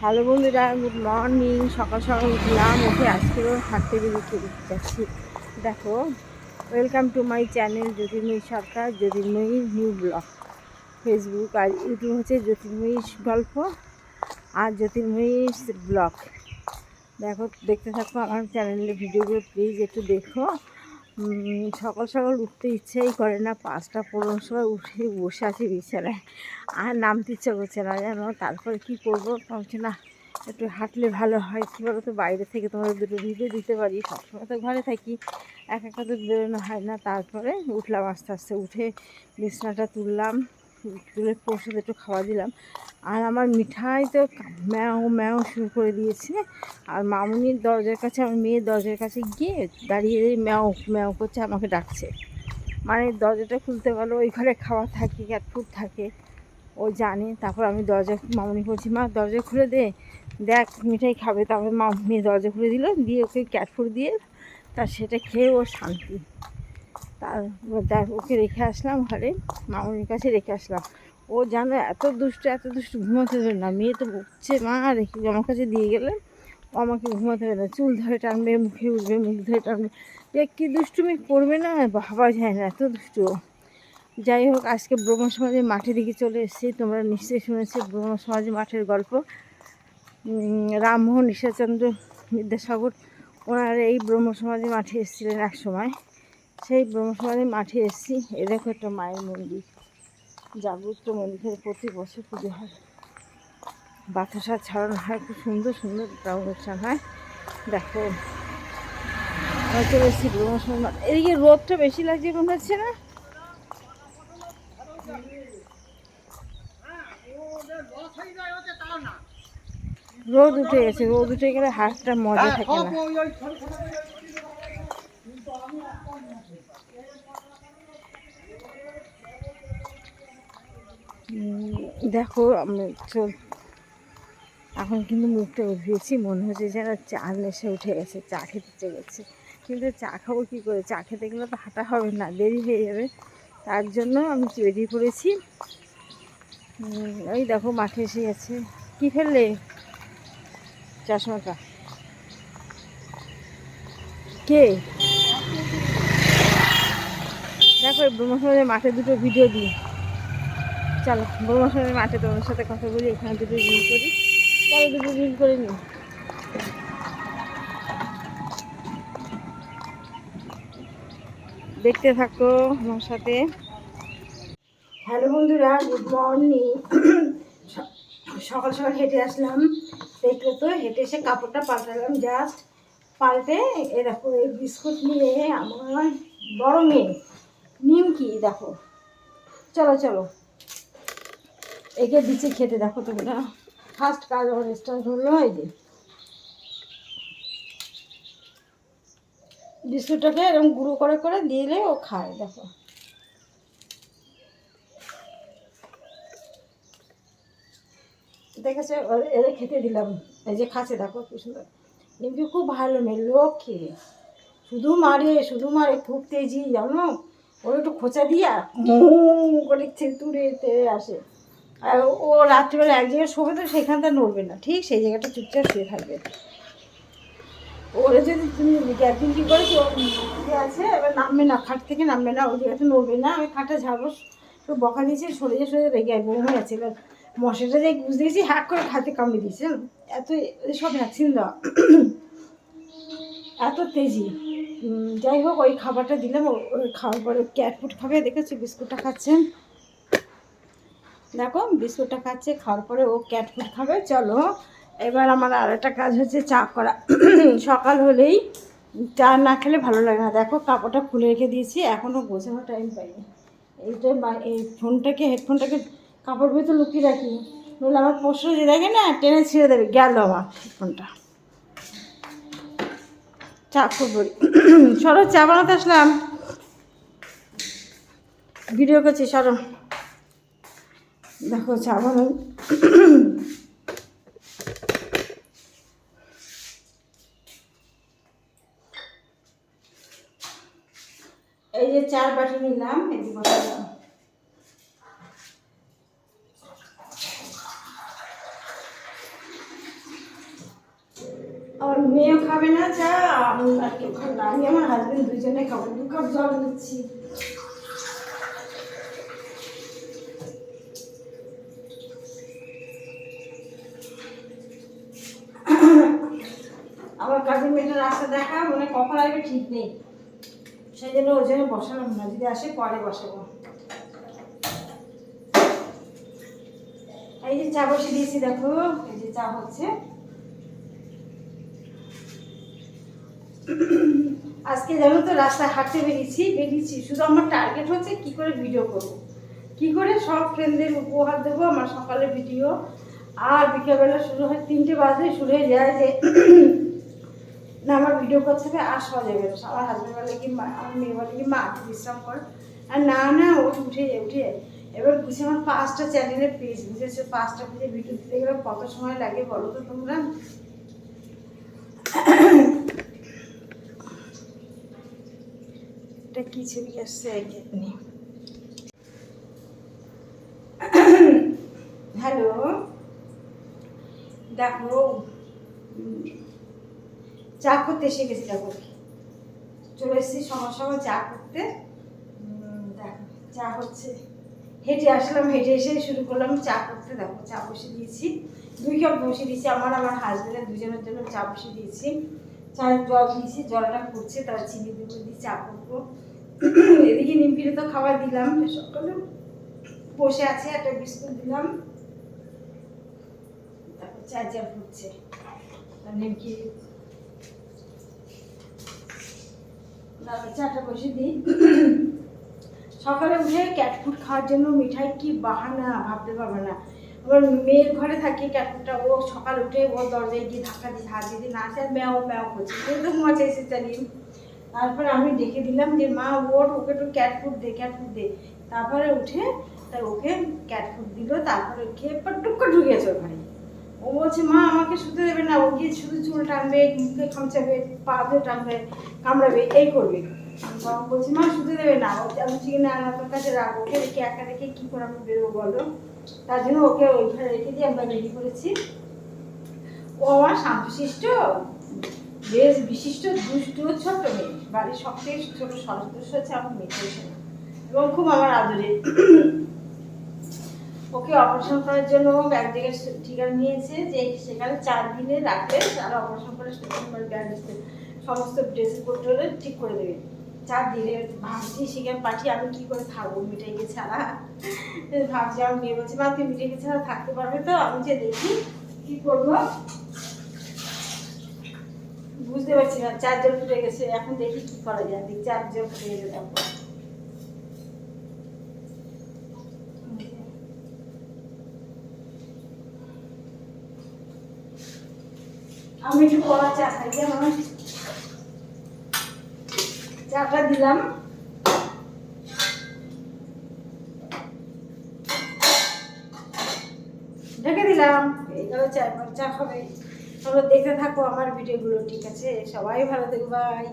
Hello বন্ধুরা, good morning. সকাল সকাল উঠলাম, উঠে আজকেও হাঁটতে বেরিয়ে যাচ্ছি। দেখো, welcome to my channel Jyotirmoyee Sarkar, Jyotirmoyee new blog. Facebook আর ইউটিউব হচ্ছে জ্যোতির্ময়ী গল্প আর জ্যোতির্ময়ী ব্লগ। দেখো, দেখতে থাকো আমার চ্যানেলের ভিডিওগুলো, প্লিজ একটু দেখো। সকাল সকাল উঠতে ইচ্ছেই করে না, 5টা 15 সময় উঠে বসে আছি বিছানায়, আর নামতে ইচ্ছা করছে না জানো। তারপরে কি করবো ভাবছি, না একটু হাঁটলে ভালো হয়। কী বলো তো, বাইরে থেকে তোমাদের দুটো ভিডিও দিতে পারি, সবসময় তো ঘরে থাকি, একা তো বেরোনো হয় না। তারপরে উঠলাম, আস্তে আস্তে উঠে বিছানাটা তুললাম, তুলে পশুদের একটু খাওয়া দিলাম। আর আমার মিঠাই তো ম্যাও ম্যাও শুরু করে দিয়েছে। আর মামুনির দরজার কাছে, আমার মেয়ের দরজার কাছে গিয়ে দাঁড়িয়ে ম্যাও ম্যাও করছে, আমাকে ডাকছে। মানে দরজাটা খুলতে পারলো, ওই ঘরে খাওয়া থাকে, ক্যাট ফুড থাকে, ও জানে। তারপর আমি দরজা, মামুনি বলছি, মা দরজা খুলে দে, দেখ মিঠাই খাবে। তারপরে মেয়ে দরজা খুলে দিল, দিয়ে ওকে ক্যাট ফুড দিয়ে তার সেটা খেয়ে ওর শান্তি। তার ওকে রেখে আসলাম ঘরে, মামুনির কাছে রেখে আসলাম। ও জানো এত দুষ্টু, ঘুমাতে দেবে না। মেয়ে তো বকছে, মা রেখে আমার কাছে দিয়ে গেলে ও আমাকে ঘুমাতে দেবে না, চুল ধরে টানবে, মুখে উঠবে, মুখ ধরে টানবে, যে কী দুষ্টুমি করবে না ভাবা যায় না, এত দুষ্টু। যাই হোক, আজকে ব্রহ্ম সমাজের মাঠের দিকে চলে এসেছি। তোমরা নিশ্চয়ই শুনেছো ব্রহ্ম সমাজের মাঠের গল্প। রামমোহন ঈশ্বরচন্দ্র বিদ্যাসাগর ওনারা এই ব্রহ্ম সমাজের মাঠে এসেছিলেন এক সময়। সেই ব্রহ্ম সমাজের মাঠে এসেছি। এ দেখো একটা মায়ের মন্দির, জাগ্রত মন্দিরে প্রতি বছর পুজো হয়, বাতাসা ছড়ানো হয়, খুব সুন্দর সুন্দর অনুষ্ঠান হয়। দেখো, চলে এসেছি ব্রহ্ম সমাজ মাঠ। এদিকে রোদটা বেশি লাগছে মনে হচ্ছে না? রোদ উঠে গেছে, রোদ উঠে গেলে হাতটা মজা থাকে না। দেখো, আমি এখন কিন্তু মুখটা উঠিয়েছি, মনে হচ্ছে যেন চার নেশে উঠে গেছে, চা খেতে ইচ্ছে করছে। কিন্তু চা খাবো কী করে? চা খেতে গেলে তো হাঁটা হবে না, দেরি হয়ে যাবে। তার জন্য আমি বেরিয়ে পড়েছি। ওই দেখো মাঠে এসে গেছে। কী ফেললে চশমাটা? কে? দেখো, ব্রহ্মসমাজের মাঠে দুটো ভিডিও দিই। চলো ব্রহ্মসমাজের মাঠে তোমাদের সাথে কথা বলি, এখানে দুটো রিল করি। চলো দুটো রিল করে নিই, দেখতে থাকো আমার সাথে। হ্যালো বন্ধুরা, গুড মর্নিং। সকাল সকাল হেঁটে আসলাম, দেখলে তো। হেঁটে এসে কাপড়টা পাল্টালাম, জাস্ট পাল্টে এরকম এই বিস্কুট নিয়ে আমার বড় মেয়ে নিমকি, দেখো চলো চলো একে দিচ্ছি খেতে। দেখো তোমরা, ফার্স্ট কাজ আমার স্টার্ট হলো। এই যে বিস্কুটটাকে এরকম গুঁড়ো করে করে দিলে ও খায়। দেখো, দেখেছে, এর খেতে দিলাম, এই যে খাচ্ছে, দেখো কি সুন্দর। নিমকি খুব ভালো মেয়ে, লক্ষ্মী। শুধু মারে, খুব তেজি জানো। ওর একটু খোঁচা দিয়া করে তুড়ে আসে। আর ও রাত্রিবেলা এক জায়গায় শোবে তো সেখানটা নড়বে না, ঠিক সেই জায়গাটা চুপচাপ শুয়ে থাকবে। ওরা যদি তুমি একদিন কী করেছি, ও আছে, এবার নামবে না, খাট থেকে নামবে না, ওই জায়গাটা নড়বে না। আমি খাটটা ঝাড়বো, তো বকা দিয়েছি, সরে রেগে বউ হয়ে আছে। এবার মশাটা যাই বুঝতে গেছি, হ্যাক করে খাতে কামড়ে দিয়েছে। এত সব ভ্যাকসিন দেওয়া, এত তেজি। যাই হোক, ওই খাবারটা দিলাম। ওই খাওয়ার পরে ক্যাট ফুড খাবে, দেখেছি বিস্কুটটা খাচ্ছেন। দেখো বিস্কুটটা খাচ্ছে, খাওয়ার পরে ও ক্যাট ফুড খাবে। চলো, এবার আমার আর একটা কাজ হচ্ছে চা করা। সকাল হলেই চা না খেলে ভালো লাগে না। দেখো, কাপড়টা খুলে রেখে দিয়েছি, এখনও গোছানোর টাইম পাইনি। এইটা এই ফোনটাকে, হেডফোনটাকে কাপড় ভিতরে লুকিয়ে রাখি, নইলে আমার পরশু যে দেখে না টেনে ছিঁড়ে দেবে। গেল আমার হেডফোনটা। চা করবো, সরো, চা বানাতে আসলাম, ভিডিও করছি, সরো। দেখো চা বানাই। এই যে 4 বাটি নিলাম, এই যে বসালাম। আমার মেয়েও খাবে না চা, আমি আর কেউ খাবো না, আমি আমার হাজবেন্ড দুজনে খাবো। 2 কাপ জল নিচ্ছি। আমার কাজের মেয়েটা রাস্তা দেখা মানে কখন আসবে ঠিক নেই, সেই জন্য ওই জন্য বসালাম না, যদি আসে পরে বসাবো। এই যে চা বসে দিয়েছি, দেখো এই যে চা হচ্ছে। আজকে জানো তো রাস্তায় হাঁটতে বেরিয়েছি, শুধু আমার টার্গেট হচ্ছে কি করে ভিডিও করব, কি করে সব ফ্রেন্ডদের উপহার দেবো আমার সকালের ভিডিও। আর বিকেলবেলা শুরু হয় 3টে বাজে, শুরু হয়ে যায় যে না আমার ভিডিও করতে হবে আর শোয়া যাবে না। আমার হাজব্যান্ড বলে কি আমার মেয়ে বলে কি মা বিশ্রাম কর, আর না না উঠে যায়। এবার বুঝে আমার 5টা চ্যানেলের পেজ, বুঝেছো, 5টা পেজে ভিডিও দিতে গেলে কত সময় লাগে বলো তো তোমরা। এটা কি ছবি আসছে নেই। হ্যালো, দেখো চা করতে এসে গেছি, দেখো চলে এসেছি সকাল সকাল চা করতে। দেখো চা হচ্ছে, হেঁটে আসলাম, হেঁটে এসে শুরু করলাম চা করতে। দেখো চা বসে দিয়েছি, 2 কাপ বসে দিয়েছি, আমার হাজবেন্ডের দুজনের জন্য চা বসে দিয়েছি। চায়ের জল দিয়েছি, জলটা ফুটছে, তার চিনি দিয়ে দিয়ে চা করবো। এদিকে নিমকিরে তো খাবার দিলাম, সকালে বসে আছে, একটা বিস্কুট দিলাম। তারপর চা ফুটছে, নিমকি চাটা বসে দিই। সকালে উঠে ক্যাটফুড খাওয়ার জন্য মিঠাই কি বাহানা, ভাবতে পারবে না। আবার মেয়ের ঘরে থাকি, ক্যাটফুডটা ও সকাল উঠে ও দরজায় গিয়ে ধাক্কা দিয়ে হাত দিয়ে না আসে, ম্যাও ম্যাও করছে, কিন্তু ঘুমা চাইছে চালিয়ে। তারপর আমি ডেকে দিলাম যে মা ওর, ওকে একটু ক্যাটফুড দে। তারপরে উঠে তাই ওকে ক্যাটফুড দিল, তারপরে খেয়ে টুক্কা ঢুকেছে ওখানে। ও বলছে মা আমাকে শুতে দেবে না, ও গিয়ে শুধু চুল টানবে, মুখে খামচাবে, পা দিয়ে টানবে, কামড়াবে, এই করবে। বাবা বলছি মা শুতে দেবে না, আমি ঠিক না তোর কাছে রাখবো, ওকে রেখে একা রেখে কী করে আমি বেরোবো বলো। তার জন্য ওকে ওইখানে রেখে দিয়ে আমরা রেডি করেছি। ও আমার শান্তশিষ্ট, বেশ বিশিষ্ট, দুষ্ট, ছোট্ট মেয়ে, বাড়ির সবথেকে ছোট সদস্য হচ্ছে আমার মেয়ে, এবং খুব আমার আদরে। ওকে অপারেশন করার জন্য এক জায়গায় ঠিকানা নিয়েছে, যে সেখানে 4 দিনে রাখলে তারা অপারেশন করে সমস্ত ড্রেসিং পত্র ঠিক করে দেবে। 4 দিনে ভাবছি সেখানে পাঠিয়ে আমি কি করে থাকবো মিঠাইকে ছাড়া। ভাবছি আমার মেয়ে বলছে মা তুই মিঠাইকে ছাড়া থাকতে পারবে তো, আমি যে দেখি কি করবো বুঝতে পারছি না। 4 জন ফুটে গেছে, এখন দেখি কি করা যায়। দেখি 4 জন ফুটে গেছে, তারপর আমি একটু কলা চা খাই, যেমন চাটা দিলাম। ঢেকে দিলাম, এইভাবে চা খাবে। তোমরা দেখতে থাকো আমার ভিডিওগুলো, ঠিক আছে? সবাই ভালো থেকো, বাই।